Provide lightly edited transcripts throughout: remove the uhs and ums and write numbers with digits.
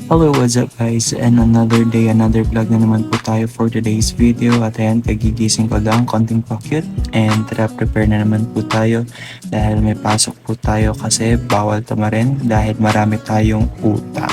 Hello, what's up guys? And another day, another vlog na naman po tayo for today's video. At ayan, kagigising ko lang, konting pa-cute. And tara, prepare na naman po tayo dahil may pasok po tayo kasi bawal tamarin dahil marami tayong utang.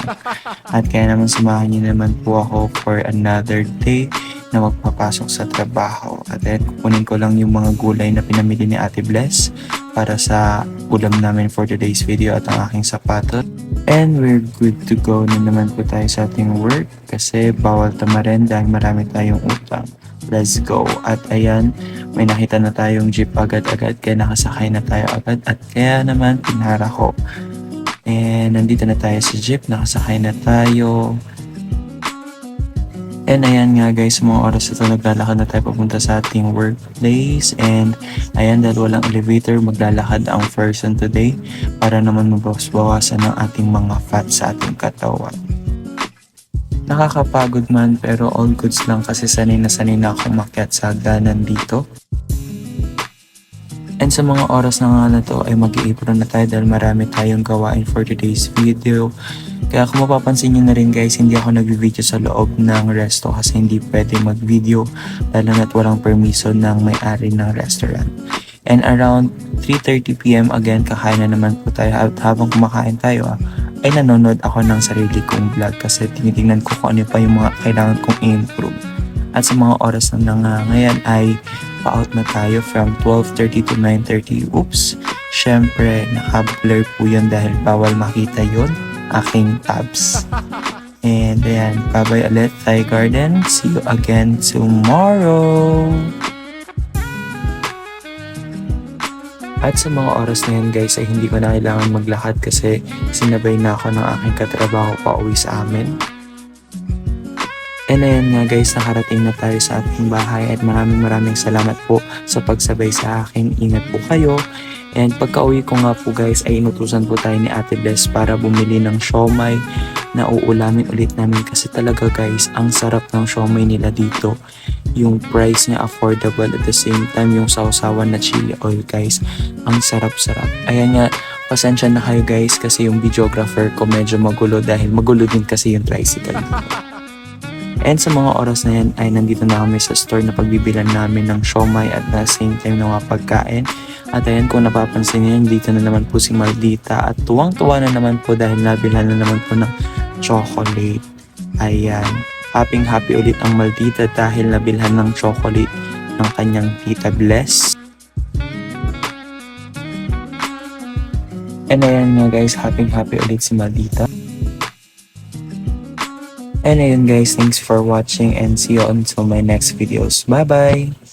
At kaya naman samahan niyo naman po ako for another day na magpapasok sa trabaho. At ayan, kukunin ko lang yung mga gulay na pinamili ni Ate Bless para sa ulam namin for today's video at ang aking sapatos. And we're good to go na naman po tayo sa ating work kasi bawal tamarin dahil marami tayong utang. Let's go. At ayan, may nakita na tayong jeep agad-agad kaya nakasakay na tayo agad at kaya naman pinara ko. And nandito na tayo sa jeep, nakasakay na tayo. And ayan nga guys, mga oras ito naglalakad na tayo papunta sa ating workplace. And ayan, dahil walang elevator, maglalakad ang person today para naman mabawas-bawasan ang ating mga fat sa ating katawan. Nakakapagod man pero all goods lang kasi sanay na akong makyat sa hagdanan dito. And sa mga oras na nga na to ay mag-i-apron na tayo dahil marami tayong gawain for today's video. Kaya kung mapapansin nyo na rin guys, hindi ako nag-video sa loob ng resto kasi hindi pwede mag-video dahil na't walang permiso ng may-ari ng restaurant. And around 3:30 PM again, kakain na naman po tayo at habang kumakain tayo ay nanonood ako ng sarili kong vlog kasi tinitingnan ko kung ano pa yung mga kailangan kong i-improve. At sa mga oras na ngayon ay pa-out na tayo from 12:30 to 9:30. Oops! Syempre, naka-blur po yun dahil bawal makita yun. Aking tabs. And ayan, bye-bye ulit, Thai Garden. See you again tomorrow! At sa mga oras na yan guys ay hindi ko na kailangan maglakad kasi sinabay na ako ng aking katrabaho pa uwi sa amin. And ayan nga guys, nakarating na tayo sa ating bahay at maraming salamat po sa pagsabay sa akin. Ingat po kayo. And pagka-uwi ko nga po guys ay inutusan po tayo ni Ate Bless para bumili ng siomai na uulamin ulit namin kasi talaga guys, ang sarap ng siomai nila dito. Yung price niya affordable at the same time yung sausawan na chili oil guys, ang sarap-sarap. Ayan nga, pasensya na kayo guys kasi yung videographer ko medyo magulo dahil magulo din kasi yung tricycle dito. And sa mga oras na yan ay nandito na kami sa store na pagbibilan namin ng siomai at the same time ng mga pagkain. At ayan, kung napapansin niyo, dito na naman po si Maldita at tuwang-tuwa na naman po dahil nabilhan na naman po ng chocolate. Ayan, happy ulit ang Maldita dahil nabilhan ng chocolate ng kanyang tita Bless. And ayan nga guys, happy ulit si Maldita. And ayun guys, thanks for watching and see you until my next videos. Bye bye!